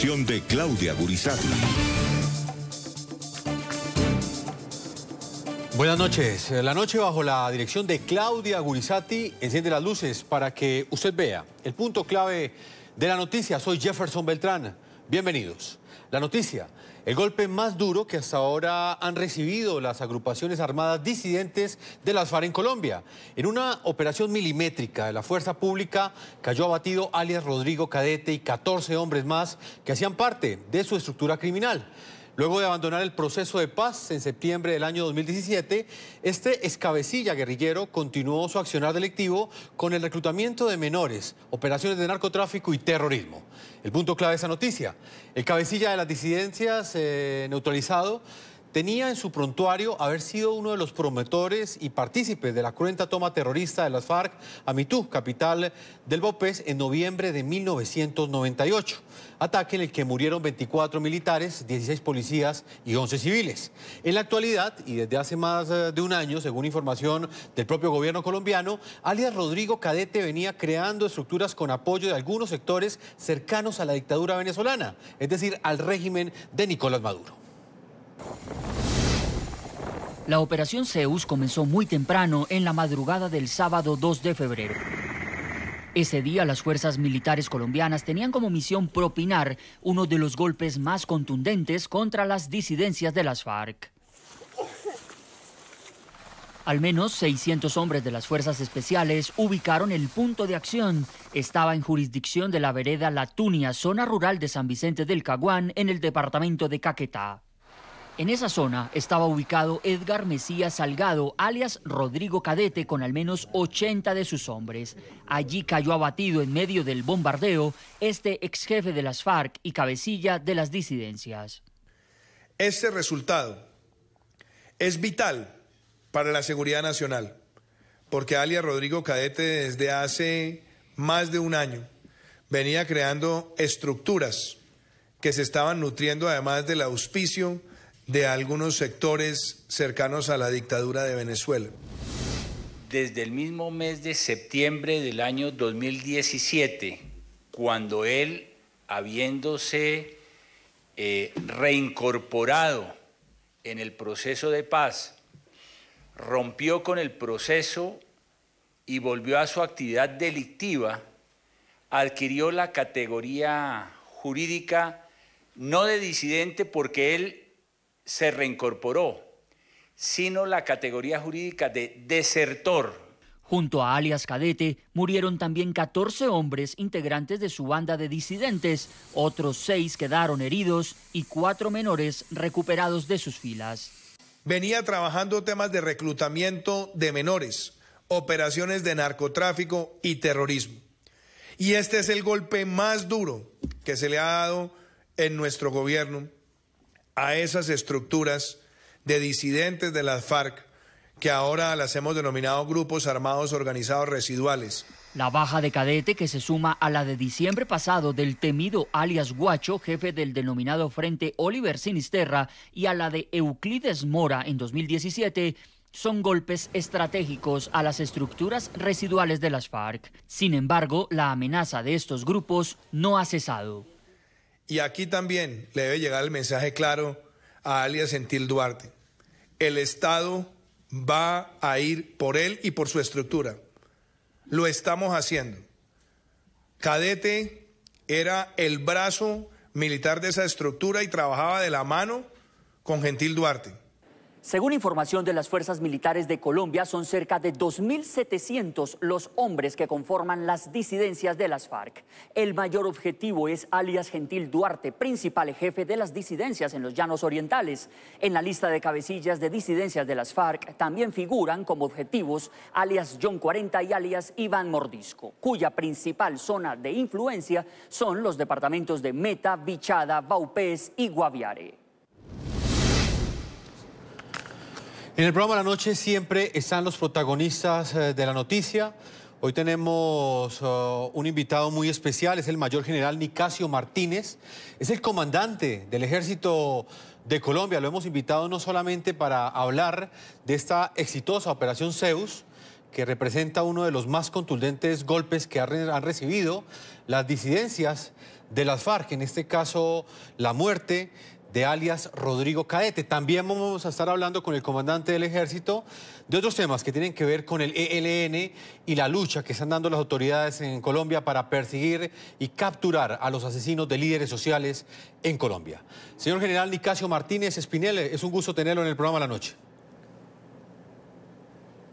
dirección de Claudia Gurizati. Buenas noches. La noche bajo la dirección de Claudia Gurizati enciende las luces para que usted vea el punto clave de la noticia. Soy Jefferson Beltrán. Bienvenidos. La noticia: el golpe más duro que hasta ahora han recibido las agrupaciones armadas disidentes de las FARC en Colombia. En una operación milimétrica de la fuerza pública cayó abatido alias Rodrigo Cadete y 14 hombres más que hacían parte de su estructura criminal. Luego de abandonar el proceso de paz en septiembre del año 2017, este excabecilla guerrillero continuó su accionar delictivo con el reclutamiento de menores, operaciones de narcotráfico y terrorismo. El punto clave de esa noticia: el cabecilla de las disidencias neutralizado tenía en su prontuario haber sido uno de los promotores y partícipes de la cruenta toma terrorista de las FARC a Mitú, capital del Bopés, en noviembre de 1998. Ataque en el que murieron 24 militares, 16 policías y 11 civiles. En la actualidad, y desde hace más de un año, según información del propio gobierno colombiano, alias Rodrigo Cadete venía creando estructuras con apoyo de algunos sectores cercanos a la dictadura venezolana, es decir, al régimen de Nicolás Maduro. La operación Zeus comenzó muy temprano en la madrugada del sábado 2 de febrero. Ese día las fuerzas militares colombianas tenían como misión propinar uno de los golpes más contundentes contra las disidencias de las FARC. Al menos 600 hombres de las fuerzas especiales ubicaron el punto de acción. Estaba en jurisdicción de la vereda La Tunia, zona rural de San Vicente del Caguán, en el departamento de Caquetá. En esa zona estaba ubicado Edgar Mesías Salgado, alias Rodrigo Cadete, con al menos 80 de sus hombres. Allí cayó abatido en medio del bombardeo este ex jefe de las FARC y cabecilla de las disidencias. Este resultado es vital para la seguridad nacional, porque alias Rodrigo Cadete desde hace más de un año venía creando estructuras que se estaban nutriendo además del auspicio de algunos sectores cercanos a la dictadura de Venezuela. Desde el mismo mes de septiembre del año 2017, cuando él, habiéndose reincorporado en el proceso de paz, rompió con el proceso y volvió a su actividad delictiva, adquirió la categoría jurídica no de disidente porque él se reincorporó, sino la categoría jurídica de desertor. Junto a alias Cadete murieron también 14 hombres integrantes de su banda de disidentes, otros 6 quedaron heridos y 4 menores recuperados de sus filas. Venía trabajando temas de reclutamiento de menores, operaciones de narcotráfico y terrorismo. Y este es el golpe más duro que se le ha dado en nuestro gobierno a esas estructuras de disidentes de las FARC, que ahora las hemos denominado grupos armados organizados residuales. La baja de Cadete, que se suma a la de diciembre pasado del temido alias Guacho, jefe del denominado Frente Oliver Sinisterra, y a la de Euclides Mora en 2017, son golpes estratégicos a las estructuras residuales de las FARC. Sin embargo, la amenaza de estos grupos no ha cesado. Y aquí también le debe llegar el mensaje claro a alias Gentil Duarte. El Estado va a ir por él y por su estructura. Lo estamos haciendo. Cadete era el brazo militar de esa estructura y trabajaba de la mano con Gentil Duarte. Según información de las fuerzas militares de Colombia, son cerca de 2.700 los hombres que conforman las disidencias de las FARC. El mayor objetivo es alias Gentil Duarte, principal jefe de las disidencias en los Llanos Orientales. En la lista de cabecillas de disidencias de las FARC también figuran como objetivos alias John 40 y alias Iván Mordisco, cuya principal zona de influencia son los departamentos de Meta, Vichada, Vaupés y Guaviare. En el programa de la noche siempre están los protagonistas de la noticia. Hoy tenemos un invitado muy especial, es el mayor general Nicasio Martínez. Es el comandante del Ejército de Colombia. Lo hemos invitado no solamente para hablar de esta exitosa operación Zeus, que representa uno de los más contundentes golpes que han recibido las disidencias de las FARC, en este caso la muerte de alias Rodrigo Cadete. También vamos a estar hablando con el comandante del Ejército de otros temas que tienen que ver con el ELN y la lucha que están dando las autoridades en Colombia para perseguir y capturar a los asesinos de líderes sociales en Colombia. Señor General Nicasio Martínez Espinel, es un gusto tenerlo en el programa La Noche.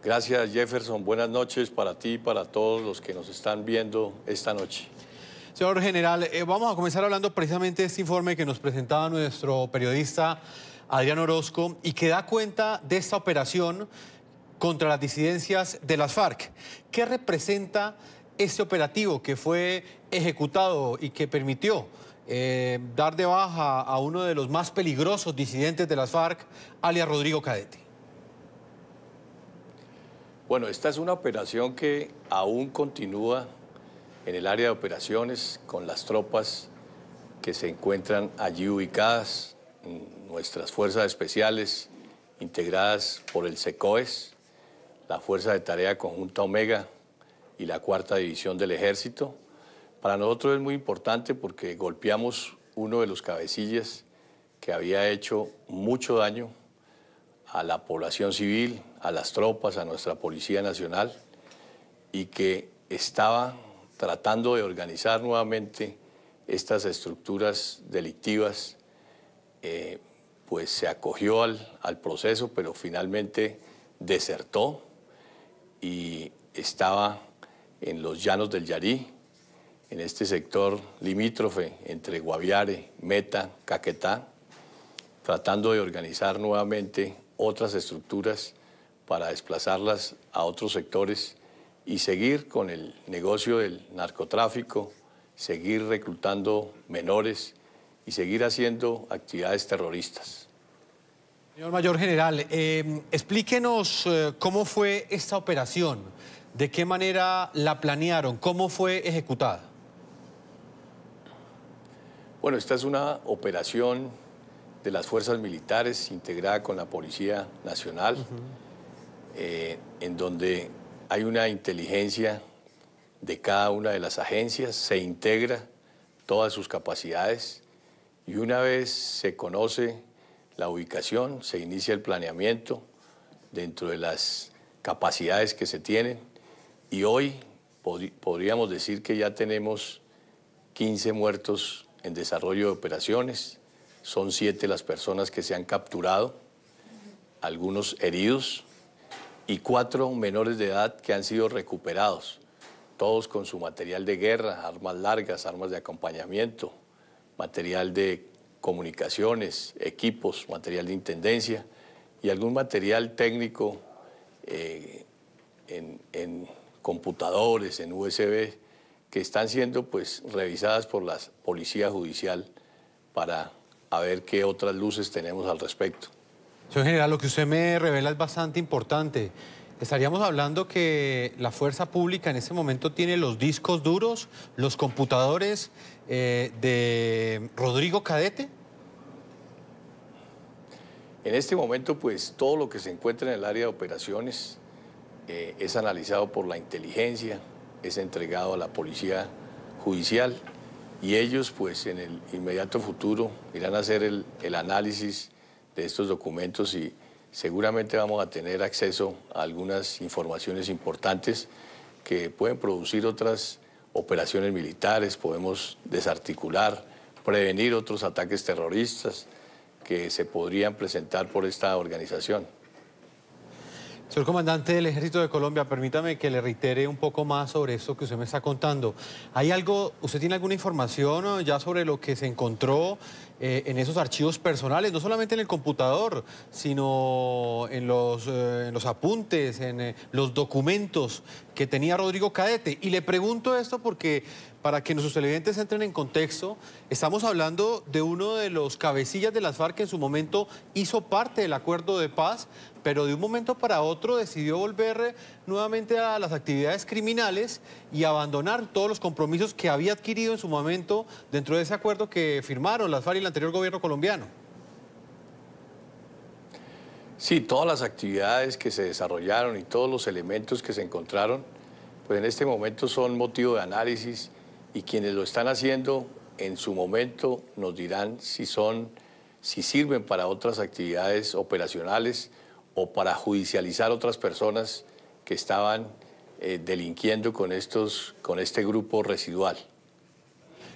Gracias, Jefferson. Buenas noches para ti y para todos los que nos están viendo esta noche. Señor General, vamos a comenzar hablando precisamente de este informe que nos presentaba nuestro periodista Adrián Orozco y que da cuenta de esta operación contra las disidencias de las FARC. ¿Qué representa este operativo que fue ejecutado y que permitió dar de baja a uno de los más peligrosos disidentes de las FARC, alias Rodrigo Cadete? Bueno, esta es una operación que aún continúa en el área de operaciones con las tropas que se encuentran allí ubicadas, nuestras fuerzas especiales integradas por el SECOES, la Fuerza de Tarea Conjunta Omega y la 4ª División del Ejército. Para nosotros es muy importante porque golpeamos uno de los cabecillas que había hecho mucho daño a la población civil, a las tropas, a nuestra Policía Nacional y que estaba tratando de organizar nuevamente estas estructuras delictivas, pues se acogió al proceso, pero finalmente desertó y estaba en los llanos del Yarí, en este sector limítrofe entre Guaviare, Meta, Caquetá, tratando de organizar nuevamente otras estructuras para desplazarlas a otros sectores y seguir con el negocio del narcotráfico, seguir reclutando menores y seguir haciendo actividades terroristas. Señor Mayor General, explíquenos cómo fue esta operación, de qué manera la planearon, cómo fue ejecutada. Bueno, esta es una operación de las fuerzas militares integrada con la Policía Nacional, en donde hay una inteligencia de cada una de las agencias, se integra todas sus capacidades y una vez se conoce la ubicación, se inicia el planeamiento dentro de las capacidades que se tienen y hoy podríamos decir que ya tenemos 15 muertos en desarrollo de operaciones, son 7 las personas que se han capturado, algunos heridos, y 4 menores de edad que han sido recuperados, todos con su material de guerra, armas largas, armas de acompañamiento, material de comunicaciones, equipos, material de intendencia y algún material técnico en computadores, en USB, que están siendo pues revisadas por la Policía Judicial para ver qué otras luces tenemos al respecto. Señor General, lo que usted me revela es bastante importante. Estaríamos hablando que la fuerza pública en este momento tiene los discos duros, los computadores de Rodrigo Cadete. En este momento, pues, todo lo que se encuentra en el área de operaciones es analizado por la inteligencia, es entregado a la Policía Judicial y ellos, pues, en el inmediato futuro irán a hacer el análisis de estos documentos y seguramente vamos a tener acceso a algunas informaciones importantes que pueden producir otras operaciones militares, podemos desarticular, prevenir otros ataques terroristas que se podrían presentar por esta organización. Señor comandante del Ejército de Colombia, permítame que le reitere un poco más sobre esto que usted me está contando. ¿Hay algo, usted tiene alguna información ya sobre lo que se encontró en esos archivos personales, no solamente en el computador, sino en los apuntes, en los documentos que tenía Rodrigo Cadete? Y le pregunto esto porque, para que nuestros televidentes entren en contexto, estamos hablando de uno de los cabecillas de las FARC que en su momento hizo parte del acuerdo de paz, pero de un momento para otro decidió volver nuevamente a las actividades criminales y abandonar todos los compromisos que había adquirido en su momento dentro de ese acuerdo que firmaron las FARC y el anterior gobierno colombiano. Sí, todas las actividades que se desarrollaron y todos los elementos que se encontraron, pues en este momento son motivo de análisis y quienes lo están haciendo en su momento nos dirán si sirven para otras actividades operacionales o para judicializar otras personas que estaban delinquiendo con este grupo residual.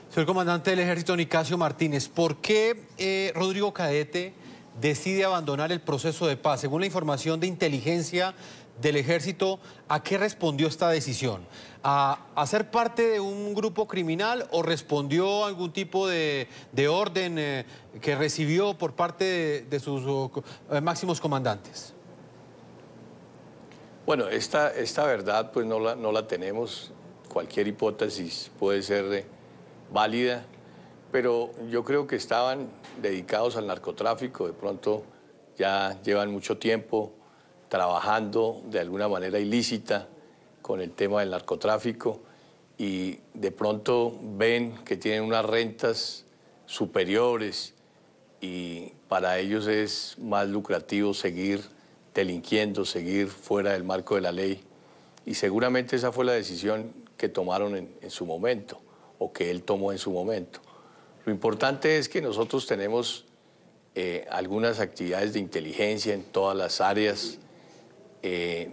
Señor comandante del Ejército Nicasio Martínez, ¿por qué Rodrigo Cadete decide abandonar el proceso de paz? Según la información de inteligencia del Ejército, ¿a qué respondió esta decisión? ¿A ser parte de un grupo criminal o respondió a algún tipo de orden que recibió por parte de sus máximos comandantes? Bueno, esta verdad pues no la tenemos. Cualquier hipótesis puede ser válida, pero yo creo que estaban dedicados al narcotráfico. De pronto ya llevan mucho tiempo trabajando de alguna manera ilícita con el tema del narcotráfico y de pronto ven que tienen unas rentas superiores y para ellos es más lucrativo seguir delinquiendo, seguir fuera del marco de la ley, y seguramente esa fue la decisión que tomaron en su momento o que él tomó en su momento. Lo importante es que nosotros tenemos algunas actividades de inteligencia en todas las áreas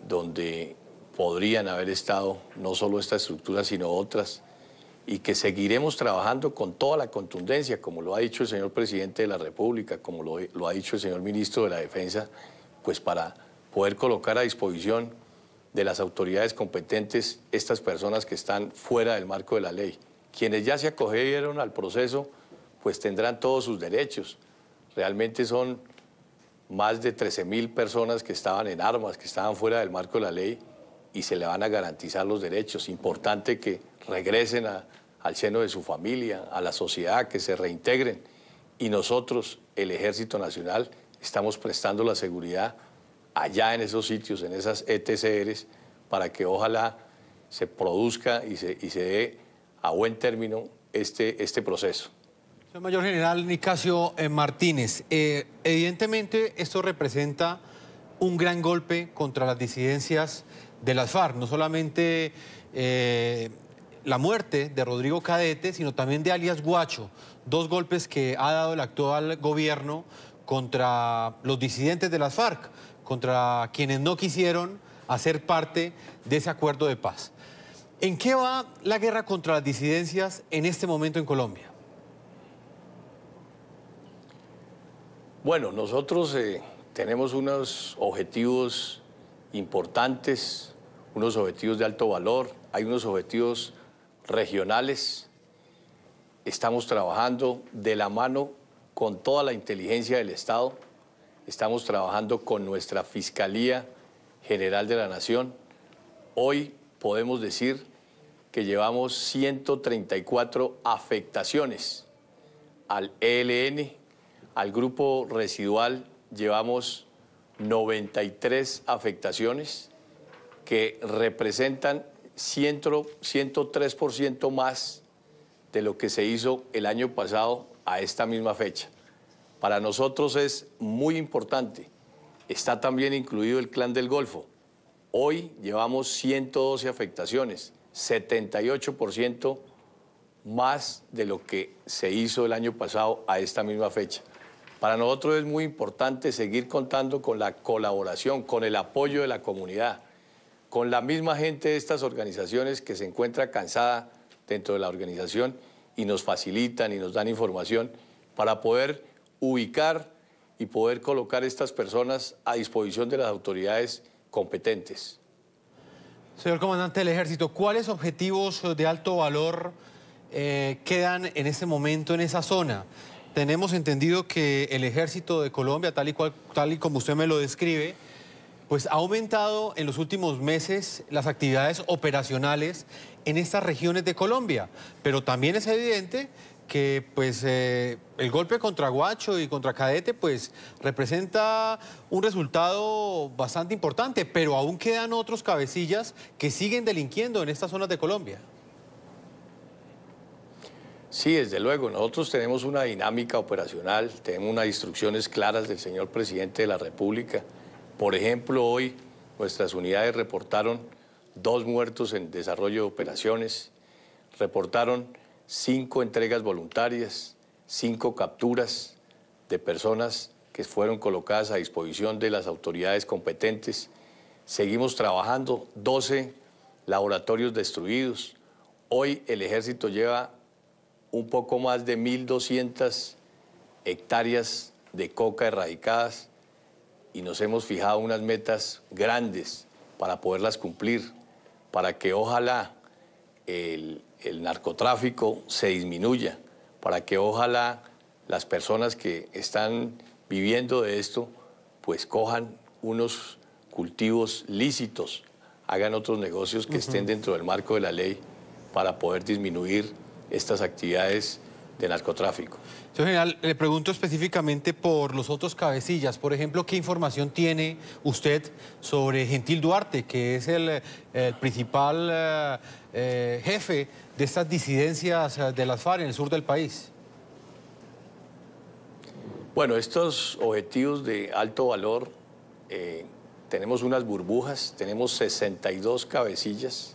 donde podrían haber estado no solo esta estructura, sino otras, y que seguiremos trabajando con toda la contundencia, como lo ha dicho el señor presidente de la República, como lo ha dicho el señor ministro de la Defensa, pues para poder colocar a disposición de las autoridades competentes estas personas que están fuera del marco de la ley. Quienes ya se acogieron al proceso, pues tendrán todos sus derechos. Realmente son más de 13.000 personas que estaban en armas, que estaban fuera del marco de la ley, y se le van a garantizar los derechos. Importante que regresen al seno de su familia, a la sociedad, que se reintegren. Y nosotros, el Ejército Nacional, estamos prestando la seguridad allá en esos sitios, en esas ETCRs, para que ojalá se produzca y se dé a buen término este proceso. Señor Mayor General Nicasio Martínez, evidentemente esto representa un gran golpe contra las disidencias de las FARC, no solamente la muerte de Rodrigo Cadete, sino también de alias Guacho, dos golpes que ha dado el actual gobierno contra los disidentes de las FARC, contra quienes no quisieron hacer parte de ese acuerdo de paz. ¿En qué va la guerra contra las disidencias en este momento en Colombia? Bueno, nosotros tenemos unos objetivos importantes, unos objetivos de alto valor, hay unos objetivos regionales. Estamos trabajando de la mano con toda la inteligencia del Estado, estamos trabajando con nuestra Fiscalía General de la Nación. Hoy podemos decir que llevamos 134 afectaciones al ELN, al grupo residual llevamos 93 afectaciones que representan 103% más de lo que se hizo el año pasado a esta misma fecha. Para nosotros es muy importante. Está también incluido el Clan del Golfo. Hoy llevamos 112 afectaciones, 78% más de lo que se hizo el año pasado a esta misma fecha. Para nosotros es muy importante seguir contando con la colaboración, con el apoyo de la comunidad, con la misma gente de estas organizaciones que se encuentra cansada dentro de la organización y nos facilitan y nos dan información para poder ubicar y poder colocar estas personas a disposición de las autoridades competentes. Señor comandante del Ejército, ¿cuáles objetivos de alto valor quedan en este momento en esa zona? Tenemos entendido que el Ejército de Colombia, tal y como usted me lo describe, pues ha aumentado en los últimos meses las actividades operacionales en estas regiones de Colombia, pero también es evidente que pues el golpe contra Guacho y contra Cadete pues representa un resultado bastante importante, pero aún quedan otros cabecillas que siguen delinquiendo en estas zonas de Colombia. Sí, desde luego, nosotros tenemos una dinámica operacional, tenemos unas instrucciones claras del señor presidente de la República. Por ejemplo, hoy nuestras unidades reportaron 2 muertos en desarrollo de operaciones, reportaron 5 entregas voluntarias, 5 capturas de personas que fueron colocadas a disposición de las autoridades competentes. Seguimos trabajando, 12 laboratorios destruidos. Hoy el ejército lleva un poco más de 1.200 hectáreas de coca erradicadas y nos hemos fijado unas metas grandes para poderlas cumplir, para que ojalá el narcotráfico se disminuya, para que ojalá las personas que están viviendo de esto pues cojan unos cultivos lícitos, hagan otros negocios que estén dentro del marco de la ley para poder disminuir estas actividades de narcotráfico. Señor general, le pregunto específicamente por los otros cabecillas. Por ejemplo, ¿qué información tiene usted sobre Gentil Duarte, que es el principal jefe de estas disidencias de las FARC en el sur del país? Bueno, estos objetivos de alto valor, tenemos unas burbujas, tenemos 62 cabecillas,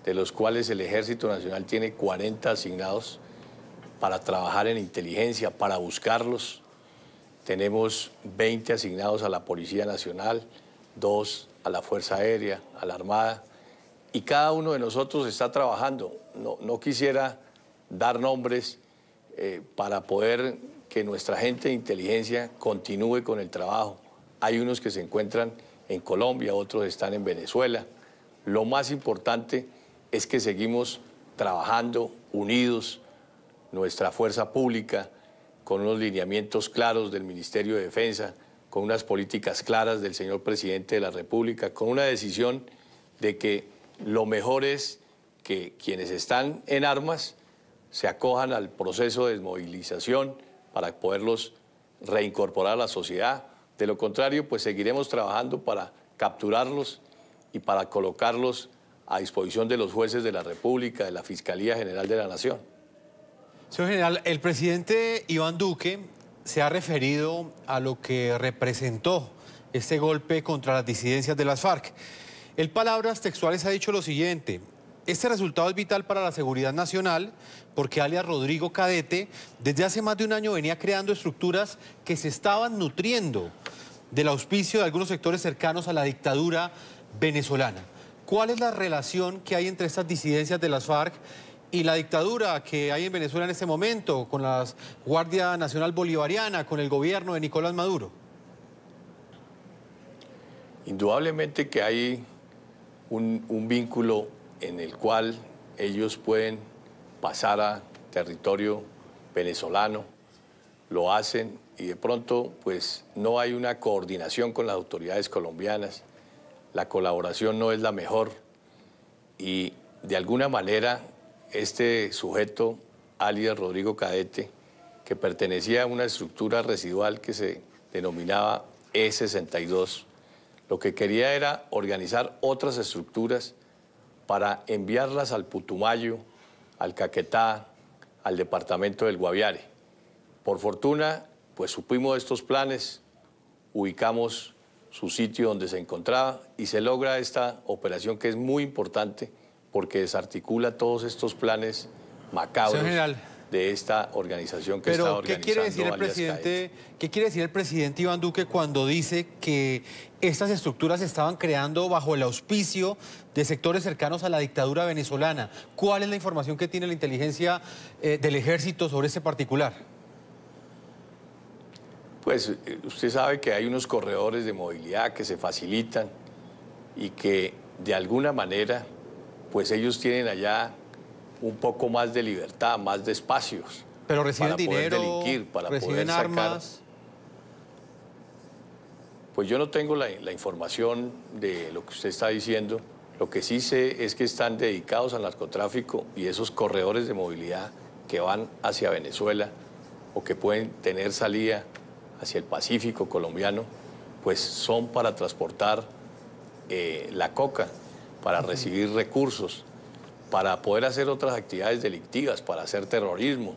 de los cuales el Ejército Nacional tiene 40 asignados para trabajar en inteligencia, para buscarlos. Tenemos 20 asignados a la Policía Nacional, 2 a la Fuerza Aérea, a la Armada, y cada uno de nosotros está trabajando. No quisiera dar nombres para poder que nuestra gente de inteligencia continúe con el trabajo. Hay unos que se encuentran en Colombia, otros están en Venezuela. Lo más importante es que seguimos trabajando unidos, nuestra fuerza pública, con unos lineamientos claros del Ministerio de Defensa, con unas políticas claras del señor Presidente de la República, con una decisión de que lo mejor es que quienes están en armas se acojan al proceso de desmovilización para poderlos reincorporar a la sociedad. De lo contrario, pues seguiremos trabajando para capturarlos y para colocarlos a disposición de los jueces de la República, de la Fiscalía General de la Nación. Señor general, el presidente Iván Duque se ha referido a lo que representó este golpe contra las disidencias de las FARC. En palabras textuales ha dicho lo siguiente: este resultado es vital para la seguridad nacional porque alias Rodrigo Cadete desde hace más de un año venía creando estructuras que se estaban nutriendo del auspicio de algunos sectores cercanos a la dictadura venezolana. ¿Cuál es la relación que hay entre estas disidencias de las FARC y la dictadura que hay en Venezuela en este momento, con la Guardia Nacional Bolivariana, con el gobierno de Nicolás Maduro? Indudablemente que hay un vínculo en el cual ellos pueden pasar a territorio venezolano, lo hacen y de pronto pues no hay una coordinación con las autoridades colombianas, la colaboración no es la mejor y de alguna manera este sujeto, alias Rodrigo Cadete, que pertenecía a una estructura residual que se denominaba E62, lo que quería era organizar otras estructuras para enviarlas al Putumayo, al Caquetá, al departamento del Guaviare. Por fortuna, pues supimos de estos planes, ubicamos su sitio donde se encontraba y se logra esta operación que es muy importante porque desarticula todos estos planes macabros de esta organización que está organizando. Pero, ¿qué quiere decir el presidente Iván Duque cuando dice que estas estructuras se estaban creando bajo el auspicio de sectores cercanos a la dictadura venezolana? ¿Cuál es la información que tiene la inteligencia del ejército sobre este particular? Pues usted sabe que hay unos corredores de movilidad que se facilitan y que de alguna manera pues ellos tienen allá un poco más de libertad, más de espacios. Pero reciben dinero, para poder delinquir, para reciben poder sacar armas. Pues yo no tengo la información de lo que usted está diciendo. Lo que sí sé es que están dedicados al narcotráfico y esos corredores de movilidad que van hacia Venezuela o que pueden tener salida hacia el Pacífico colombiano, pues son para transportar la coca, para recibir recursos, para poder hacer otras actividades delictivas, para hacer terrorismo,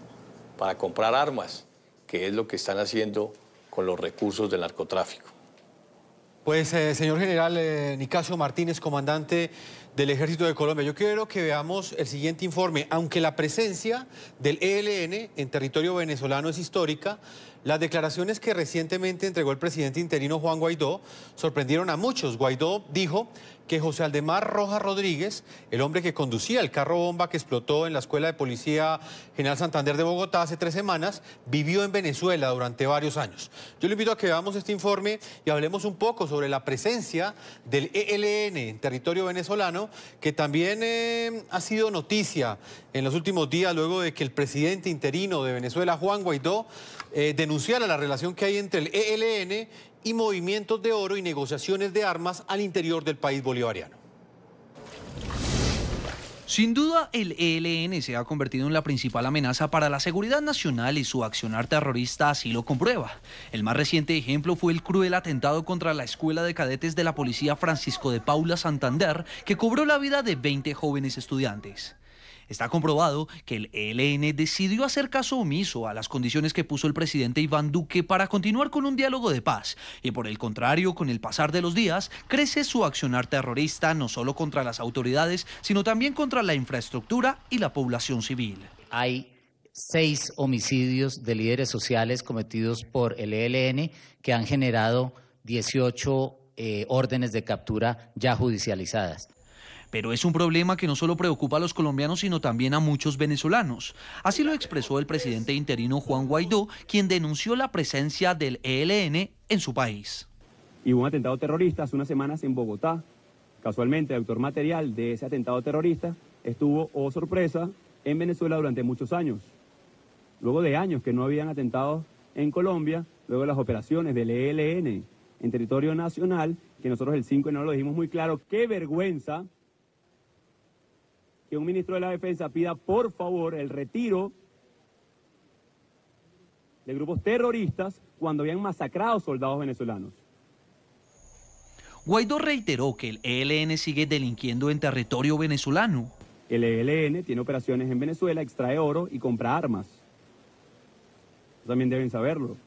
para comprar armas, que es lo que están haciendo con los recursos del narcotráfico. Pues, señor general Nicasio Martínez, comandante del Ejército de Colombia. Yo quiero que veamos el siguiente informe. Aunque la presencia del ELN en territorio venezolano es histórica, las declaraciones que recientemente entregó el presidente interino Juan Guaidó sorprendieron a muchos. Guaidó dijo que José Aldemar Rojas Rodríguez, el hombre que conducía el carro bomba que explotó en la Escuela de Policía General Santander de Bogotá hace 3 semanas, vivió en Venezuela durante varios años. Yo le invito a que veamos este informe y hablemos un poco sobre la presencia del ELN en territorio venezolano, que también ha sido noticia en los últimos días luego de que el presidente interino de Venezuela, Juan Guaidó, denunciara la relación que hay entre el ELN y movimientos de oro y negociaciones de armas al interior del país bolivariano. Sin duda, el ELN se ha convertido en la principal amenaza para la seguridad nacional y su accionar terrorista así lo comprueba. El más reciente ejemplo fue el cruel atentado contra la Escuela de Cadetes de la Policía Francisco de Paula Santander, que cobró la vida de 20 jóvenes estudiantes. Está comprobado que el ELN decidió hacer caso omiso a las condiciones que puso el presidente Iván Duque para continuar con un diálogo de paz y, por el contrario, con el pasar de los días, crece su accionar terrorista no solo contra las autoridades, sino también contra la infraestructura y la población civil. Hay 6 homicidios de líderes sociales cometidos por el ELN que han generado 18 órdenes de captura ya judicializadas. Pero es un problema que no solo preocupa a los colombianos, sino también a muchos venezolanos. Así lo expresó el presidente interino Juan Guaidó, quien denunció la presencia del ELN en su país. Y hubo un atentado terrorista hace unas semanas en Bogotá. Casualmente, el autor material de ese atentado terrorista estuvo, oh sorpresa, en Venezuela durante muchos años. Luego de años que no habían atentados en Colombia, luego de las operaciones del ELN en territorio nacional, que nosotros el 5 de enero lo dijimos muy claro, qué vergüenza que un ministro de la Defensa pida por favor el retiro de grupos terroristas cuando habían masacrado soldados venezolanos. Guaidó reiteró que el ELN sigue delinquiendo en territorio venezolano. El ELN tiene operaciones en Venezuela, extrae oro y compra armas. También deben saberlo.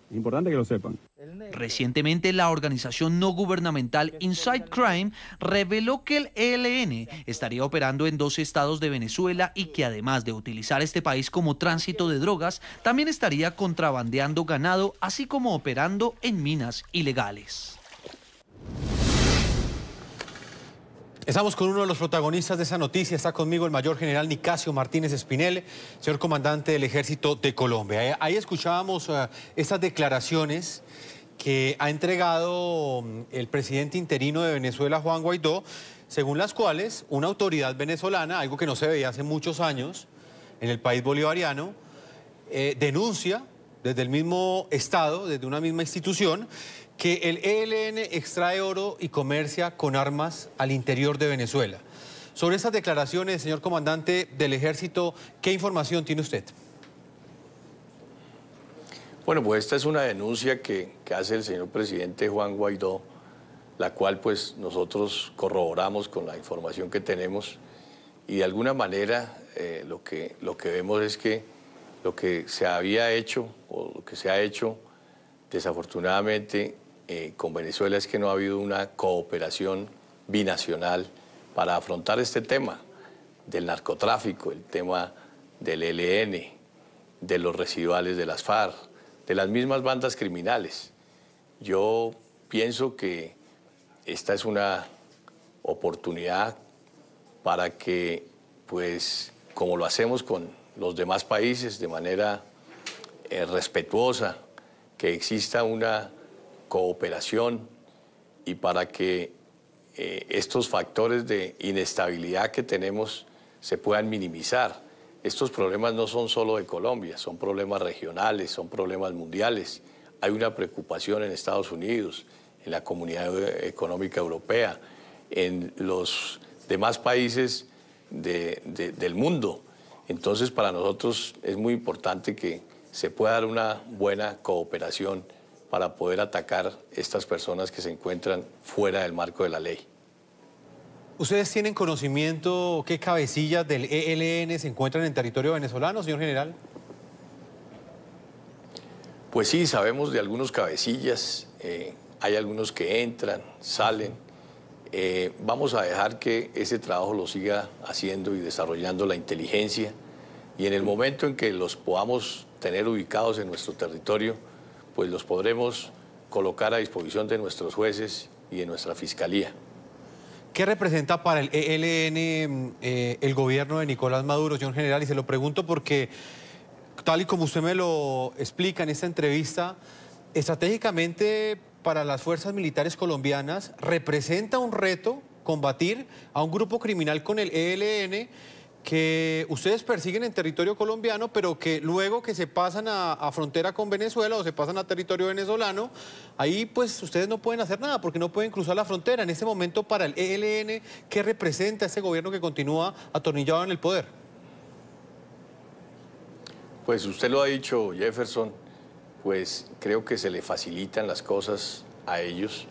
Es importante que lo sepan. Recientemente, la organización no gubernamental Inside Crime reveló que el ELN estaría operando en 2 estados de Venezuela y que, además de utilizar este país como tránsito de drogas, también estaría contrabandeando ganado, así como operando en minas ilegales. Estamos con uno de los protagonistas de esa noticia. Está conmigo el mayor general Nicasio Martínez Espinel, señor comandante del Ejército de Colombia. Ahí escuchábamos estas declaraciones que ha entregado el presidente interino de Venezuela, Juan Guaidó, según las cuales una autoridad venezolana, algo que no se veía hace muchos años en el país bolivariano, denuncia desde el mismo Estado, desde una misma institución, que el ELN extrae oro y comercia con armas al interior de Venezuela. Sobre estas declaraciones, señor comandante del Ejército, ¿qué información tiene usted? Bueno, pues esta es una denuncia que hace el señor presidente Juan Guaidó, la cual pues nosotros corroboramos con la información que tenemos y de alguna manera lo que vemos es que lo que se había hecho o lo que se ha hecho desafortunadamente con Venezuela es que no ha habido una cooperación binacional para afrontar este tema del narcotráfico, el tema del ELN, de los residuales de las FARC, de las mismas bandas criminales. Yo pienso que esta es una oportunidad para que, pues, como lo hacemos con los demás países, de manera respetuosa, que exista una cooperación y para que estos factores de inestabilidad que tenemos se puedan minimizar. Estos problemas no son solo de Colombia, son problemas regionales, son problemas mundiales. Hay una preocupación en Estados Unidos, en la Comunidad Económica Europea, en los demás países del mundo. Entonces, para nosotros es muy importante que se pueda dar una buena cooperación para poder atacar estas personas que se encuentran fuera del marco de la ley. ¿Ustedes tienen conocimiento qué cabecillas del ELN se encuentran en territorio venezolano, señor general? Pues sí, sabemos de algunos cabecillas, hay algunos que entran, salen. Vamos a dejar que ese trabajo lo siga haciendo y desarrollando la inteligencia, y en el momento en que los podamos tener ubicados en nuestro territorio, pues los podremos colocar a disposición de nuestros jueces y de nuestra fiscalía. ¿Qué representa para el ELN el gobierno de Nicolás Maduro, señor general? Y se lo pregunto porque, tal y como usted me lo explica en esta entrevista, estratégicamente para las fuerzas militares colombianas representa un reto combatir a un grupo criminal con el ELN que ustedes persiguen en territorio colombiano, pero que luego que se pasan a frontera con Venezuela o se pasan a territorio venezolano, ahí pues ustedes no pueden hacer nada porque no pueden cruzar la frontera. En este momento para el ELN, ¿qué representa este gobierno que continúa atornillado en el poder? Pues usted lo ha dicho, Jefferson, pues creo que se le facilitan las cosas a ellos.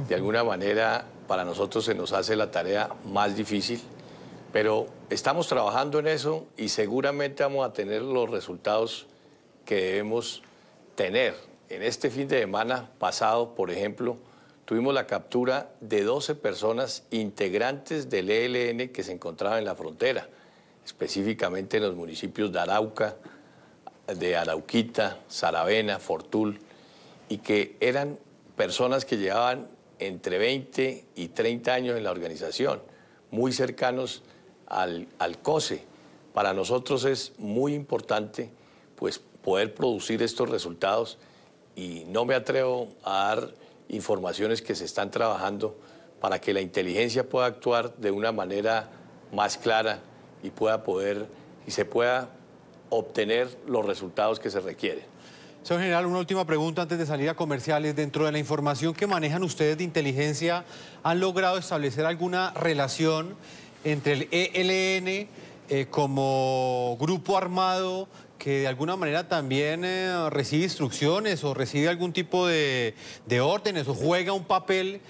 De alguna manera para nosotros se nos hace la tarea más difícil, pero estamos trabajando en eso y seguramente vamos a tener los resultados que debemos tener. En este fin de semana pasado, por ejemplo, tuvimos la captura de 12 personas integrantes del ELN que se encontraban en la frontera, específicamente en los municipios de Arauca, de Arauquita, Saravena, Fortul, y que eran personas que llevaban entre 20 y 30 años en la organización, muy cercanos al COSE. Para nosotros es muy importante pues, poder producir estos resultados, y no me atrevo a dar informaciones que se están trabajando para que la inteligencia pueda actuar de una manera más clara y se pueda obtener los resultados que se requieren. Señor general, una última pregunta antes de salir a comerciales. Dentro de la información que manejan ustedes de inteligencia, ¿han logrado establecer alguna relación entre el ELN como grupo armado que de alguna manera también recibe instrucciones o recibe algún tipo de órdenes o juega un papel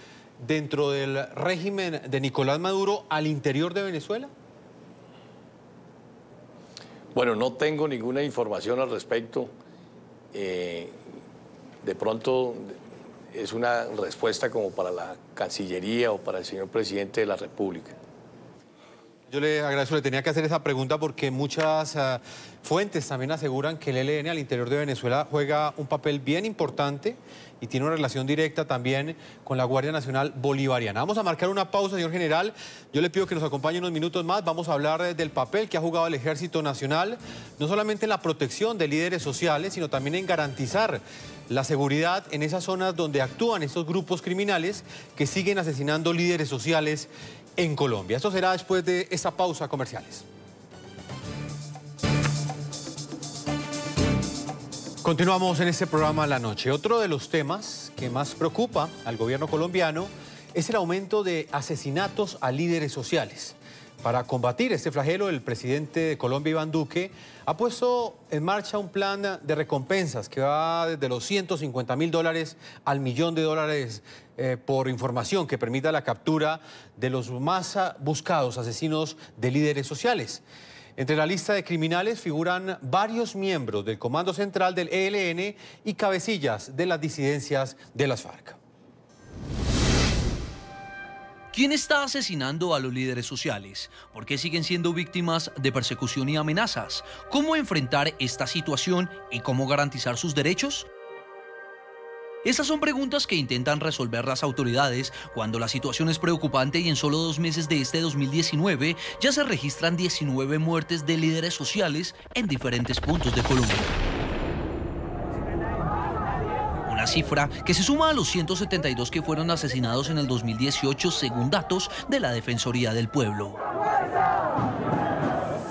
dentro del régimen de Nicolás Maduro al interior de Venezuela? Bueno, no tengo ninguna información al respecto. De pronto es una respuesta como para la Cancillería o para el señor presidente de la República. Yo le agradezco, le tenía que hacer esa pregunta porque muchas fuentes también aseguran que el ELN al interior de Venezuela juega un papel bien importante y tiene una relación directa también con la Guardia Nacional Bolivariana. Vamos a marcar una pausa, señor general. Yo le pido que nos acompañe unos minutos más. Vamos a hablar del papel que ha jugado el Ejército Nacional, no solamente en la protección de líderes sociales, sino también en garantizar la seguridad en esas zonas donde actúan estos grupos criminales que siguen asesinando líderes sociales en Colombia. Esto será después de esta pausa comerciales. Continuamos en este programa La Noche. Otro de los temas que más preocupa al gobierno colombiano es el aumento de asesinatos a líderes sociales. Para combatir este flagelo, el presidente de Colombia, Iván Duque, ha puesto en marcha un plan de recompensas que va desde los $150.000 al $1.000.000 por información que permita la captura de los más buscados asesinos de líderes sociales. Entre la lista de criminales figuran varios miembros del Comando Central del ELN y cabecillas de las disidencias de las FARC. ¿Quién está asesinando a los líderes sociales? ¿Por qué siguen siendo víctimas de persecución y amenazas? ¿Cómo enfrentar esta situación y cómo garantizar sus derechos? Estas son preguntas que intentan resolver las autoridades cuando la situación es preocupante y en solo 2 meses de este 2019 ya se registran 19 muertes de líderes sociales en diferentes puntos de Colombia. Una cifra que se suma a los 172 que fueron asesinados en el 2018 según datos de la Defensoría del Pueblo.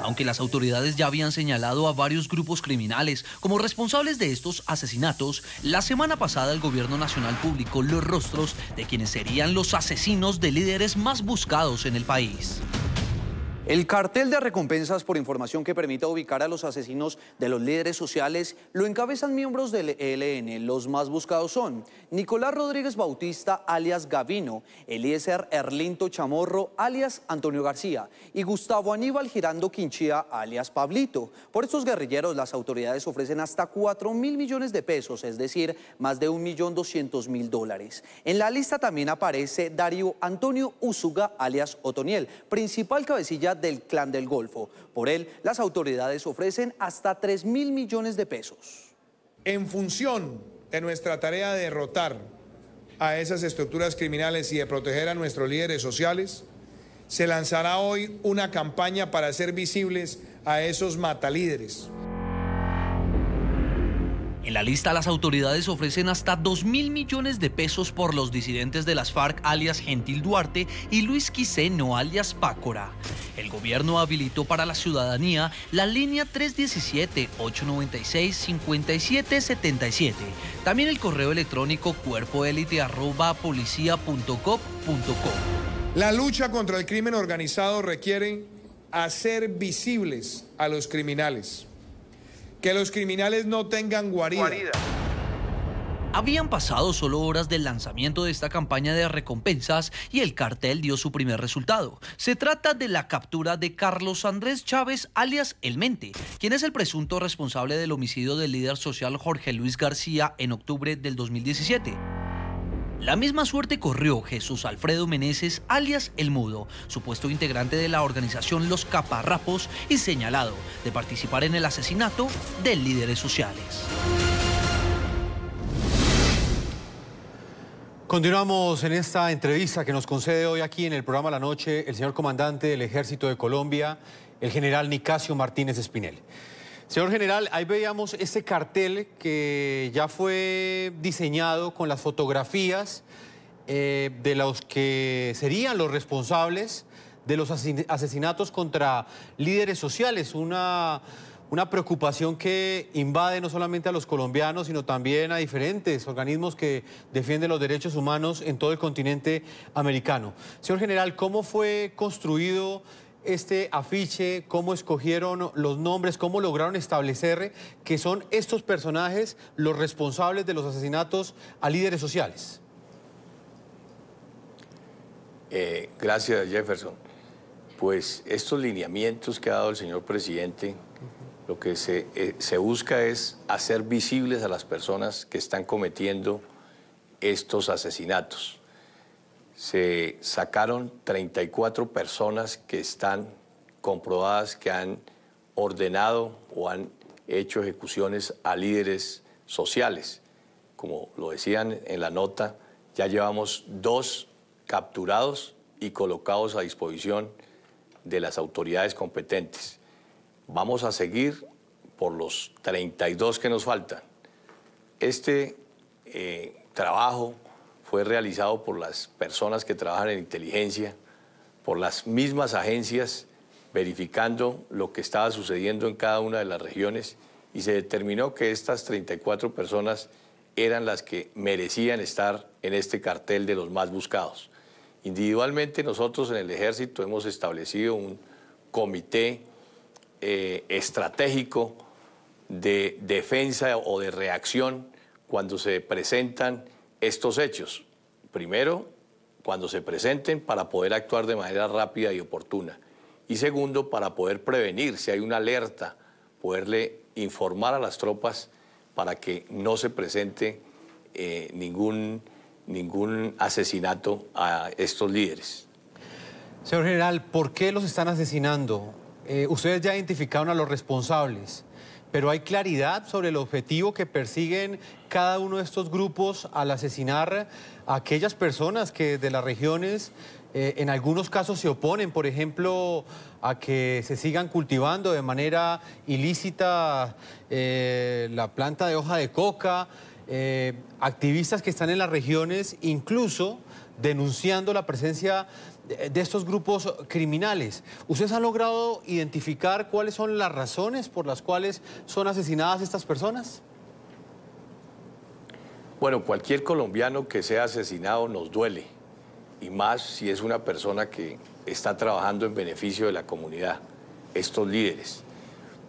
Aunque las autoridades ya habían señalado a varios grupos criminales como responsables de estos asesinatos, la semana pasada el gobierno nacional publicó los rostros de quienes serían los asesinos de líderes más buscados en el país. El cartel de recompensas por información que permita ubicar a los asesinos de los líderes sociales lo encabezan miembros del ELN. Los más buscados son Nicolás Rodríguez Bautista, alias Gavino, Eliezer Erlinto Chamorro, alias Antonio García, y Gustavo Aníbal Girando Quinchía, alias Pablito. Por estos guerrilleros, las autoridades ofrecen hasta 4.000 millones de pesos, es decir, más de 1.200.000 dólares. En la lista también aparece Darío Antonio Usuga, alias Otoniel, principal cabecilla del Clan del Golfo. Por él, las autoridades ofrecen hasta 3.000 millones de pesos. En función de nuestra tarea de derrotar a esas estructuras criminales y de proteger a nuestros líderes sociales, se lanzará hoy una campaña para hacer visibles a esos matalíderes. En la lista, las autoridades ofrecen hasta 2.000 millones de pesos por los disidentes de las FARC, alias Gentil Duarte, y Luis Quiseno, alias Pácora. El gobierno habilitó para la ciudadanía la línea 317-896-5777. También el correo electrónico cuerpoelite@policia.gov.co. La lucha contra el crimen organizado requiere hacer visibles a los criminales. Que los criminales no tengan guarida. Habían pasado solo horas del lanzamiento de esta campaña de recompensas y el cartel dio su primer resultado. Se trata de la captura de Carlos Andrés Chávez, alias El Mente, quien es el presunto responsable del homicidio del líder social Jorge Luis García en octubre del 2017. La misma suerte corrió Jesús Alfredo Meneses, alias El Mudo, supuesto integrante de la organización Los Caparrapos y señalado de participar en el asesinato de líderes sociales. Continuamos en esta entrevista que nos concede hoy aquí en el programa La Noche el señor comandante del Ejército de Colombia, el general Nicasio Martínez Espinel. Señor general, ahí veíamos este cartel que ya fue diseñado con las fotografías de los que serían los responsables de los asesinatos contra líderes sociales. Una preocupación que invade no solamente a los colombianos, sino también a diferentes organismos que defienden los derechos humanos en todo el continente americano. Señor general, ¿cómo fue construido este afiche? ¿Cómo escogieron los nombres? ¿Cómo lograron establecer que son estos personajes los responsables de los asesinatos a líderes sociales? Gracias, Jefferson. Pues estos lineamientos que ha dado el señor presidente, lo que se busca es hacer visibles a las personas que están cometiendo estos asesinatos. Se sacaron 34 personas que están comprobadas que han ordenado o han hecho ejecuciones a líderes sociales. Como lo decían en la nota, ya llevamos 2 capturados y colocados a disposición de las autoridades competentes. Vamos a seguir por los 32 que nos faltan. Este trabajo fue realizado por las personas que trabajan en inteligencia, por las mismas agencias, verificando lo que estaba sucediendo en cada una de las regiones, y se determinó que estas 34 personas eran las que merecían estar en este cartel de los más buscados. Individualmente nosotros en el Ejército hemos establecido un comité estratégico de defensa o de reacción cuando se presentan estos hechos. Primero, cuando se presenten, para poder actuar de manera rápida y oportuna. Y segundo, para poder prevenir, si hay una alerta, poderle informar a las tropas para que no se presente ningún asesinato a estos líderes. Señor general, ¿por qué los están asesinando? Ustedes ya identificaron a los responsables, pero ¿hay claridad sobre el objetivo que persiguen cada uno de estos grupos al asesinar a aquellas personas que de las regiones en algunos casos se oponen, por ejemplo, a que se sigan cultivando de manera ilícita la planta de hoja de coca, activistas que están en las regiones incluso denunciando la presencia de estos grupos criminales? ¿Ustedes han logrado identificar cuáles son las razones por las cuales son asesinadas estas personas? Bueno, cualquier colombiano que sea asesinado nos duele. y más si es una persona que está trabajando en beneficio de la comunidad, estos líderes.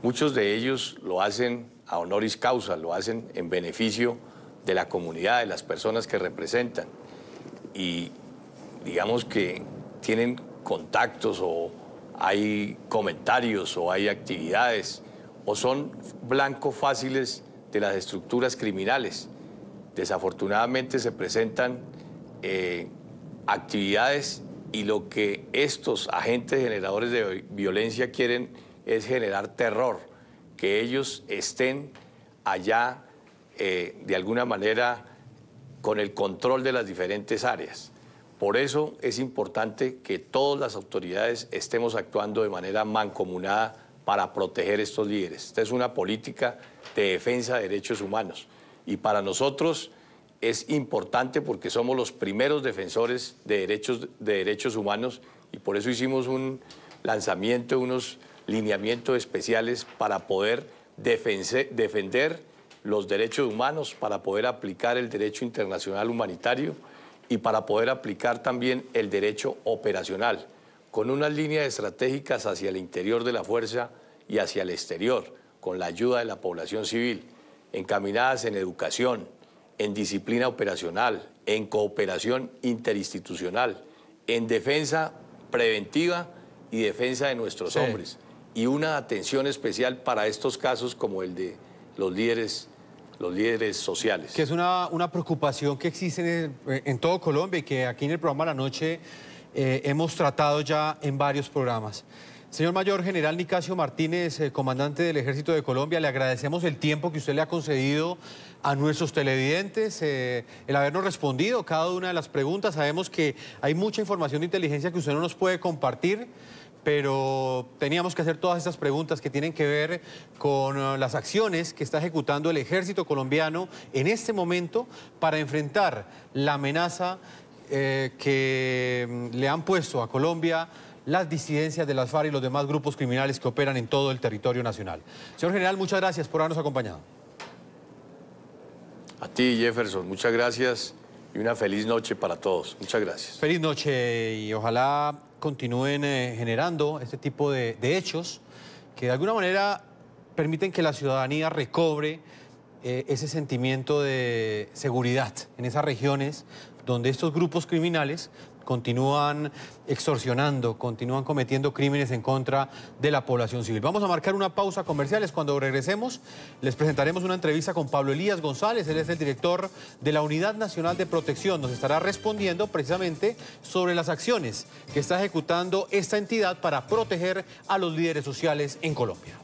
Muchos de ellos lo hacen a honoris causa, lo hacen en beneficio de la comunidad, de las personas que representan. Y digamos que tienen contactos o hay comentarios o hay actividades o son blancos fáciles de las estructuras criminales. Desafortunadamente se presentan actividades y lo que estos agentes generadores de violencia quieren es generar terror, que ellos estén allá de alguna manera con el control de las diferentes áreas. Por eso es importante que todas las autoridades estemos actuando de manera mancomunada para proteger estos líderes. Esta es una política de defensa de derechos humanos y para nosotros es importante porque somos los primeros defensores de derechos humanos y por eso hicimos un lanzamiento, unos lineamientos especiales para poder defender los derechos humanos, para poder aplicar el derecho internacional humanitario y para poder aplicar también el derecho operacional, con unas líneas estratégicas hacia el interior de la fuerza y hacia el exterior, con la ayuda de la población civil, encaminadas en educación, en disciplina operacional, en cooperación interinstitucional, en defensa preventiva y defensa de nuestros hombres, y una atención especial para estos casos como el de los líderes sociales. Que es una preocupación que existe en todo Colombia y que aquí en el programa La Noche hemos tratado ya en varios programas. Señor Mayor General Nicasio Martínez, comandante del Ejército de Colombia, le agradecemos el tiempo que usted le ha concedido a nuestros televidentes, el habernos respondido cada una de las preguntas. Sabemos que hay mucha información de inteligencia que usted no nos puede compartir, pero teníamos que hacer todas estas preguntas que tienen que ver con las acciones que está ejecutando el ejército colombiano en este momento para enfrentar la amenaza que le han puesto a Colombia las disidencias de las FARC y los demás grupos criminales que operan en todo el territorio nacional. Señor General, muchas gracias por habernos acompañado. A ti, Jefferson, muchas gracias y una feliz noche para todos. Muchas gracias. Feliz noche y ojalá continúen generando este tipo de hechos que de alguna manera permiten que la ciudadanía recobre ese sentimiento de seguridad en esas regiones donde estos grupos criminales continúan extorsionando, continúan cometiendo crímenes en contra de la población civil. Vamos a marcar una pausa comerciales. Cuando regresemos, les presentaremos una entrevista con Pablo Elías González. Él es el director de la Unidad Nacional de Protección. Nos estará respondiendo precisamente sobre las acciones que está ejecutando esta entidad para proteger a los líderes sociales en Colombia.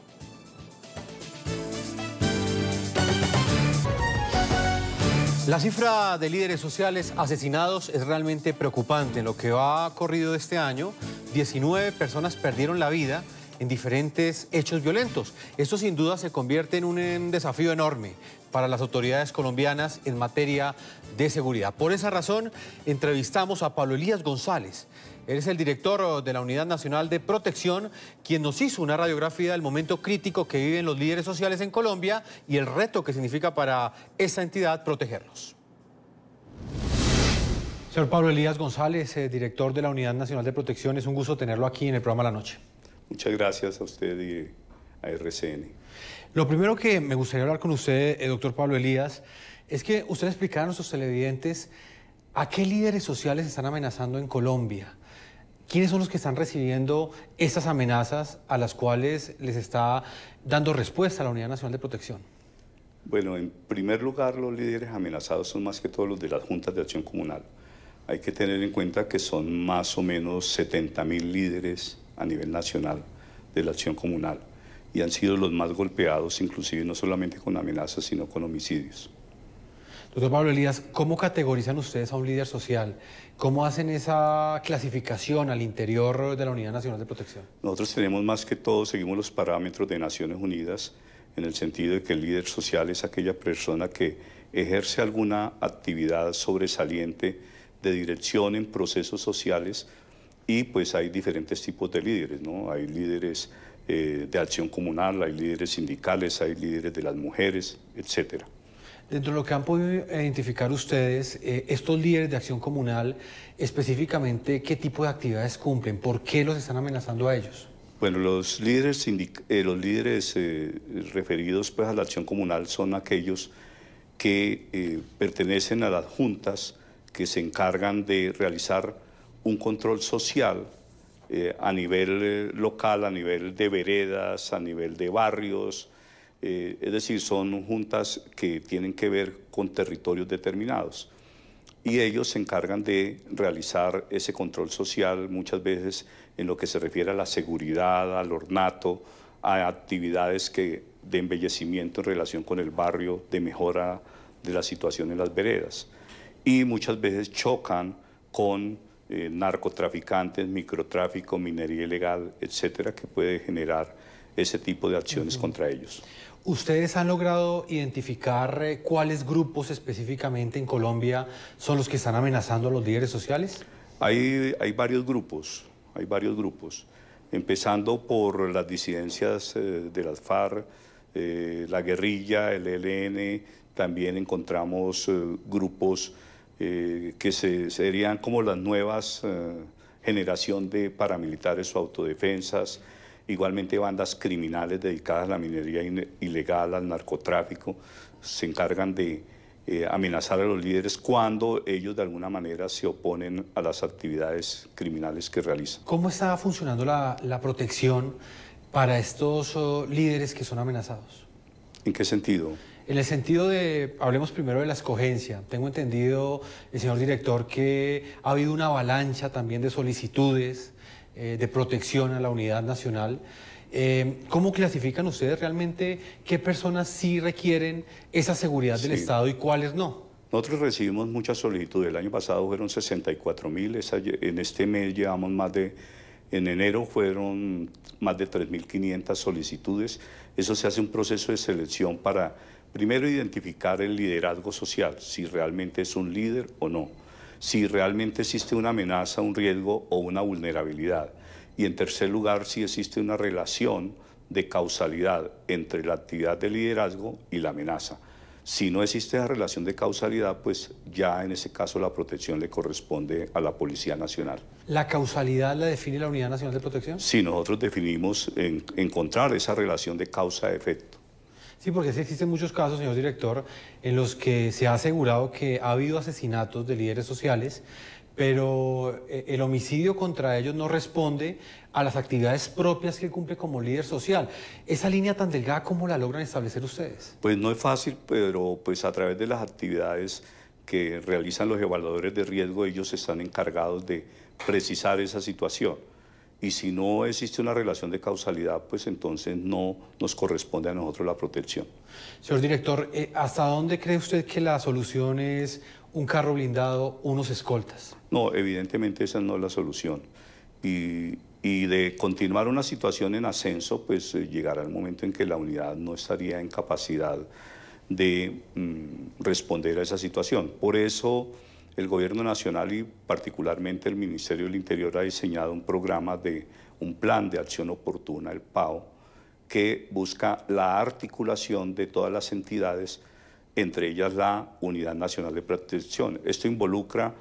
La cifra de líderes sociales asesinados es realmente preocupante. En lo que va corrido este año, 19 personas perdieron la vida en diferentes hechos violentos. Esto sin duda se convierte en un desafío enorme para las autoridades colombianas en materia de seguridad. Por esa razón, entrevistamos a Pablo Elías González. Él es el director de la Unidad Nacional de Protección, quien nos hizo una radiografía del momento crítico que viven los líderes sociales en Colombia y el reto que significa para esta entidad protegerlos. Señor Pablo Elías González, director de la Unidad Nacional de Protección, es un gusto tenerlo aquí en el programa La Noche. Muchas gracias a usted y a RCN. Lo primero que me gustaría hablar con usted, doctor Pablo Elías, es que usted explicara a nuestros televidentes a qué líderes sociales están amenazando en Colombia. ¿Quiénes son los que están recibiendo estas amenazas a las cuales les está dando respuesta la Unidad Nacional de Protección? Bueno, en primer lugar, los líderes amenazados son más que todos los de las juntas de acción comunal. Hay que tener en cuenta que son más o menos 70.000 líderes a nivel nacional de la acción comunal y han sido los más golpeados, inclusive no solamente con amenazas, sino con homicidios. Doctor Pablo Elías, ¿cómo categorizan ustedes a un líder social? ¿Cómo hacen esa clasificación al interior de la Unidad Nacional de Protección? Nosotros tenemos más que todo, seguimos los parámetros de Naciones Unidas, en el sentido de que el líder social es aquella persona que ejerce alguna actividad sobresaliente de dirección en procesos sociales y pues hay diferentes tipos de líderes, ¿no? Hay líderes de acción comunal, hay líderes sindicales, hay líderes de las mujeres, etcétera. Dentro de lo que han podido identificar ustedes, estos líderes de acción comunal, específicamente, ¿qué tipo de actividades cumplen? ¿Por qué los están amenazando a ellos? Bueno, los líderes referidos pues, a la acción comunal son aquellos que pertenecen a las juntas que se encargan de realizar un control social a nivel local, a nivel de veredas, a nivel de barrios, es decir, son juntas que tienen que ver con territorios determinados. Y ellos se encargan de realizar ese control social muchas veces en lo que se refiere a la seguridad, al ornato, a actividades de embellecimiento en relación con el barrio, de mejora de la situación en las veredas. Y muchas veces chocan con narcotraficantes, microtráfico, minería ilegal, etcétera, que puede generar ese tipo de acciones contra ellos. ¿Ustedes han logrado identificar cuáles grupos específicamente en Colombia son los que están amenazando a los líderes sociales? Hay varios grupos, empezando por las disidencias de las FARC, la guerrilla, el ELN, también encontramos grupos que serían como las nuevas generación de paramilitares o autodefensas, igualmente bandas criminales dedicadas a la minería ilegal, al narcotráfico, se encargan de amenazar a los líderes cuando ellos de alguna manera se oponen a las actividades criminales que realizan. ¿Cómo está funcionando la protección para estos líderes que son amenazados? ¿En qué sentido? En el sentido de, hablemos primero de la escogencia. Tengo entendido, el señor director, que ha habido una avalancha también de solicitudes de protección a la unidad nacional. ¿Cómo clasifican ustedes realmente qué personas sí requieren esa seguridad del Estado y cuáles no? Nosotros recibimos muchas solicitudes. El año pasado fueron 64.000, en este mes llevamos en enero fueron más de 3.500 solicitudes. Eso se hace un proceso de selección para, primero, identificar el liderazgo social, si realmente es un líder o no, si realmente existe una amenaza, un riesgo o una vulnerabilidad. Y en tercer lugar, si existe una relación de causalidad entre la actividad de liderazgo y la amenaza. Si no existe esa relación de causalidad, pues ya en ese caso la protección le corresponde a la Policía Nacional. ¿La causalidad la define la Unidad Nacional de Protección? Sí, nosotros definimos encontrar esa relación de causa-efecto. Sí, porque sí existen muchos casos, señor director, en los que se ha asegurado que ha habido asesinatos de líderes sociales, pero el homicidio contra ellos no responde a las actividades propias que él cumple como líder social. Esa línea tan delgada, ¿cómo la logran establecer ustedes? Pues no es fácil, pero pues a través de las actividades que realizan los evaluadores de riesgo, ellos están encargados de precisar esa situación. Y si no existe una relación de causalidad, pues entonces no nos corresponde a nosotros la protección. Señor director, ¿hasta dónde cree usted que la solución es un carro blindado, unos escoltas? No, evidentemente esa no es la solución. Y de continuar una situación en ascenso, pues llegará el momento en que la unidad no estaría en capacidad de responder a esa situación. Por eso el Gobierno Nacional y particularmente el Ministerio del Interior ha diseñado un plan de acción oportuna, el PAO, que busca la articulación de todas las entidades, entre ellas la Unidad Nacional de Protección. Esto involucra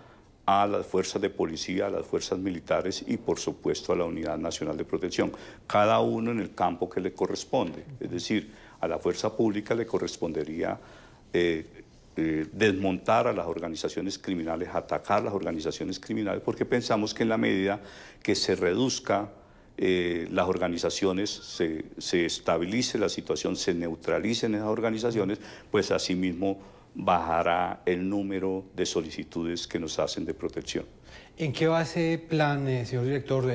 a las fuerzas de policía, a las fuerzas militares y por supuesto a la Unidad Nacional de Protección, cada uno en el campo que le corresponde. Es decir, a la fuerza pública le correspondería desmontar a las organizaciones criminales, atacar las organizaciones criminales, porque pensamos que en la medida que se reduzca las organizaciones, se estabilice la situación, se neutralicen esas organizaciones, pues asimismo bajará el número de solicitudes que nos hacen de protección. ¿En qué va ese plan, señor director?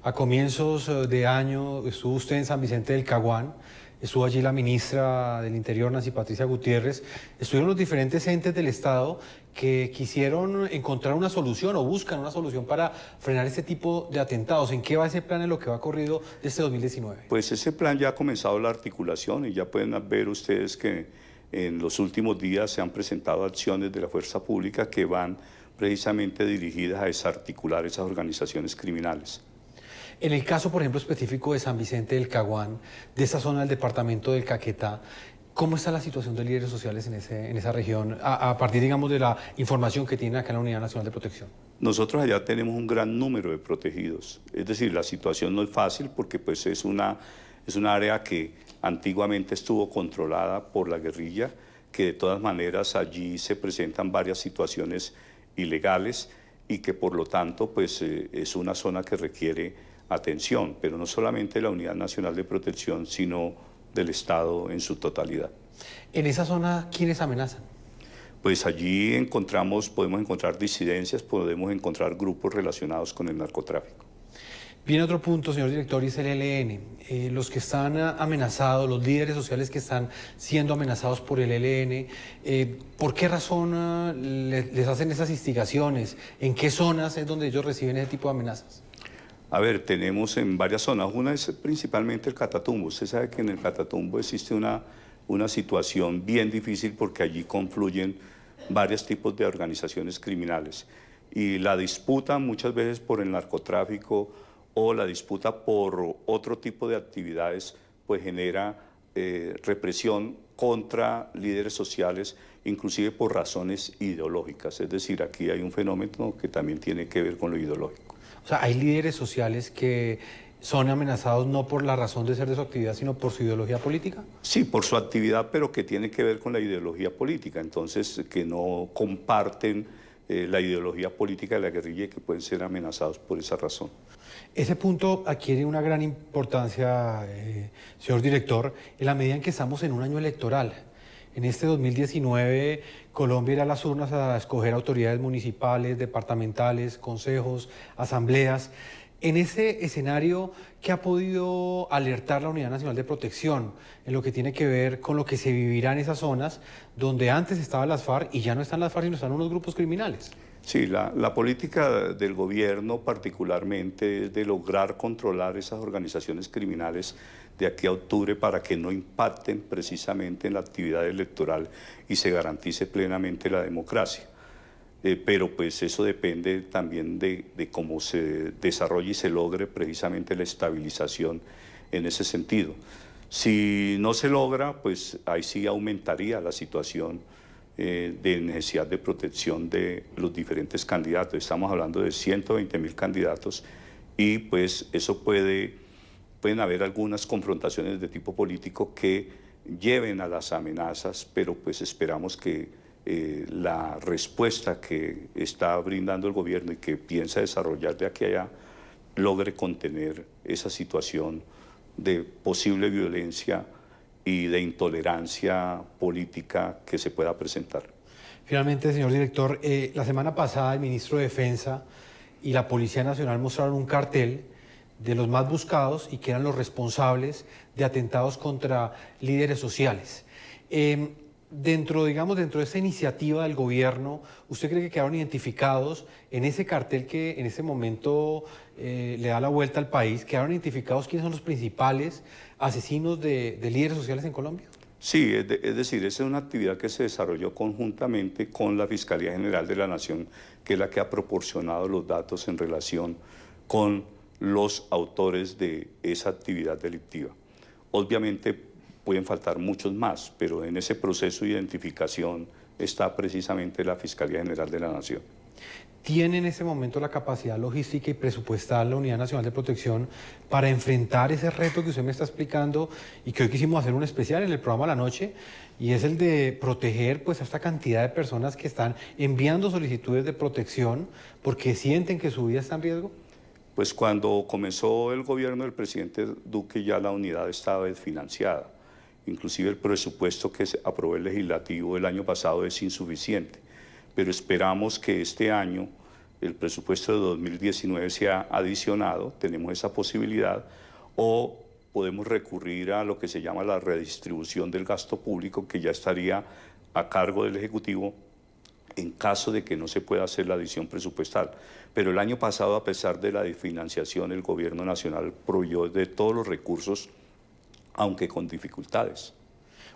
A comienzos de año estuvo usted en San Vicente del Caguán, estuvo allí la ministra del Interior, Nancy Patricia Gutiérrez, estuvieron los diferentes entes del Estado que quisieron encontrar una solución o buscan una solución para frenar este tipo de atentados. ¿En qué va ese plan en lo que va corrido de este 2019? Pues ese plan ya ha comenzado la articulación y ya pueden ver ustedes que en los últimos días se han presentado acciones de la fuerza pública que van precisamente dirigidas a desarticular esas organizaciones criminales. En el caso, por ejemplo, específico de San Vicente del Caguán, de esa zona del departamento del Caquetá, ¿Cómo está la situación de líderes sociales en esa región, a partir, digamos, de la información que tiene acá en la Unidad Nacional de Protección? Nosotros allá tenemos un gran número de protegidos, es decir, la situación no es fácil porque pues es una área que antiguamente estuvo controlada por la guerrilla, que de todas maneras allí se presentan varias situaciones ilegales y que por lo tanto pues es una zona que requiere atención, pero no solamente de la Unidad Nacional de Protección, sino del Estado en su totalidad. ¿En esa zona quiénes amenazan? Pues allí podemos encontrar disidencias, podemos encontrar grupos relacionados con el narcotráfico. Viene otro punto, señor director, y es el ELN. Los que están amenazados, los líderes sociales que están siendo amenazados por el ELN, ¿por qué razón les hacen esas instigaciones? ¿En qué zonas es donde ellos reciben ese tipo de amenazas? A ver, tenemos en varias zonas. Una es principalmente el Catatumbo. Usted sabe que en el Catatumbo existe una situación bien difícil porque allí confluyen varios tipos de organizaciones criminales. Y la disputa muchas veces por el narcotráfico o la disputa por otro tipo de actividades, pues genera represión contra líderes sociales, inclusive por razones ideológicas. Es decir, aquí hay un fenómeno que también tiene que ver con lo ideológico. O sea, hay líderes sociales que son amenazados no por la razón de ser de su actividad, sino por su ideología política. Sí, por su actividad, pero que tiene que ver con la ideología política. Entonces, que no comparten la ideología política de la guerrilla y que pueden ser amenazados por esa razón. Ese punto adquiere una gran importancia, señor director, en la medida en que estamos en un año electoral. En este 2019, Colombia irá a las urnas a escoger autoridades municipales, departamentales, consejos, asambleas. En ese escenario, ¿qué ha podido alertar la Unidad Nacional de Protección en lo que tiene que ver con lo que se vivirá en esas zonas donde antes estaban las FARC y ya no están las FARC, sino están unos grupos criminales? Sí, la política del gobierno particularmente es de lograr controlar esas organizaciones criminales de aquí a octubre para que no impacten precisamente en la actividad electoral y se garantice plenamente la democracia. Pero pues eso depende también de cómo se desarrolle y se logre precisamente la estabilización en ese sentido. Si no se logra, pues ahí sí aumentaría la situación de necesidad de protección de los diferentes candidatos. Estamos hablando de 120.000 candidatos y pues eso pueden haber algunas confrontaciones de tipo político que lleven a las amenazas, pero pues esperamos que la respuesta que está brindando el gobierno y que piensa desarrollar de aquí a allá logre contener esa situación de posible violencia y de intolerancia política que se pueda presentar. Finalmente, señor director, la semana pasada el ministro de Defensa y la Policía Nacional mostraron un cartel de los más buscados y que eran los responsables de atentados contra líderes sociales. Dentro de esa iniciativa del gobierno, ¿usted cree que quedaron identificados en ese cartel que en este momento le da la vuelta al país, quedaron identificados quiénes son los principales asesinos de líderes sociales en Colombia? Sí, es decir, esa es una actividad que se desarrolló conjuntamente con la Fiscalía General de la Nación, que es la que ha proporcionado los datos en relación con los autores de esa actividad delictiva. Obviamente pueden faltar muchos más, pero en ese proceso de identificación está precisamente la Fiscalía General de la Nación. ¿Tiene en ese momento la capacidad logística y presupuestal la Unidad Nacional de Protección para enfrentar ese reto que usted me está explicando y que hoy quisimos hacer un especial en el programa La Noche, y es el de proteger pues a esta cantidad de personas que están enviando solicitudes de protección porque sienten que su vida está en riesgo? Pues cuando comenzó el gobierno del presidente Duque ya la unidad estaba desfinanciada. Inclusive el presupuesto que se aprobó el legislativo el año pasado es insuficiente, pero esperamos que este año el presupuesto de 2019 sea adicionado, tenemos esa posibilidad, o podemos recurrir a lo que se llama la redistribución del gasto público, que ya estaría a cargo del Ejecutivo en caso de que no se pueda hacer la adición presupuestal. Pero el año pasado, a pesar de la desfinanciación, el Gobierno Nacional proveyó de todos los recursos, aunque con dificultades.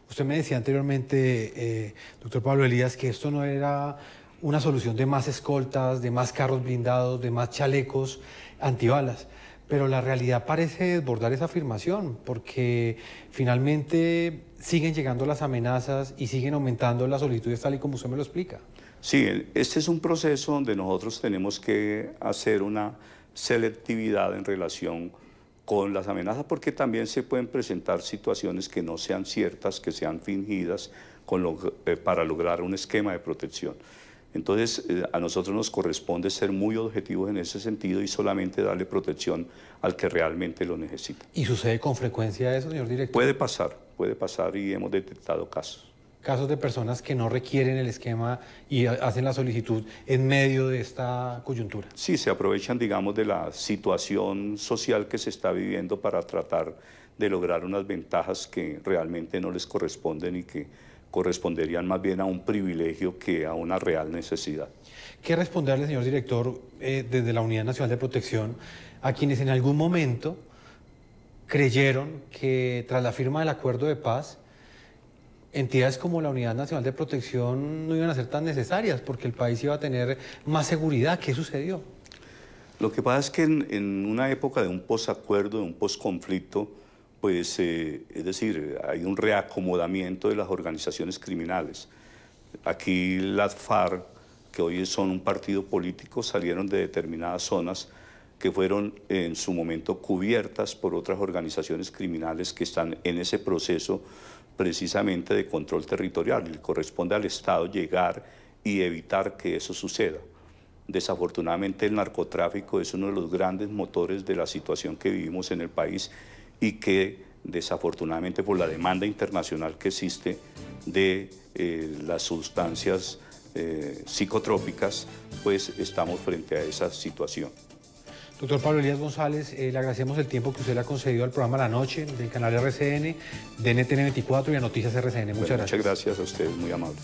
Usted me decía anteriormente, doctor Pablo Elías, que esto no era una solución de más escoltas, de más carros blindados, de más chalecos antibalas, Pero la realidad parece desbordar esa afirmación, porque finalmente siguen llegando las amenazas y siguen aumentando las solicitudes tal y como usted me lo explica. Sí, este es un proceso donde nosotros tenemos que hacer una selectividad en relación con las amenazas, porque también se pueden presentar situaciones que no sean ciertas, que sean fingidas para lograr un esquema de protección. Entonces, a nosotros nos corresponde ser muy objetivos en ese sentido y solamente darle protección al que realmente lo necesita. ¿Y sucede con frecuencia eso, señor director? Puede pasar y hemos detectado casos. Casos de personas que no requieren el esquema y hacen la solicitud en medio de esta coyuntura. Sí, se aprovechan, digamos, de la situación social que se está viviendo para tratar de lograr unas ventajas que realmente no les corresponden y que corresponderían más bien a un privilegio que a una real necesidad. ¿Qué responderle, señor director, desde la Unidad Nacional de Protección a quienes en algún momento creyeron que tras la firma del acuerdo de paz entidades como la Unidad Nacional de Protección no iban a ser tan necesarias porque el país iba a tener más seguridad? ¿Qué sucedió? Lo que pasa es que en una época de un posacuerdo, de un posconflicto, pues, es decir, hay un reacomodamiento de las organizaciones criminales. Aquí las FARC, que hoy son un partido político, salieron de determinadas zonas que fueron en su momento cubiertas por otras organizaciones criminales que están en ese proceso precisamente de control territorial. Y le corresponde al Estado llegar y evitar que eso suceda. Desafortunadamente el narcotráfico es uno de los grandes motores de la situación que vivimos en el país y que desafortunadamente por la demanda internacional que existe de las sustancias psicotrópicas, pues estamos frente a esa situación. Doctor Pablo Elías González, le agradecemos el tiempo que usted le ha concedido al programa La Noche del canal RCN, de NTN 24 y a Noticias RCN. Muchas gracias. Muchas gracias a ustedes, muy amables.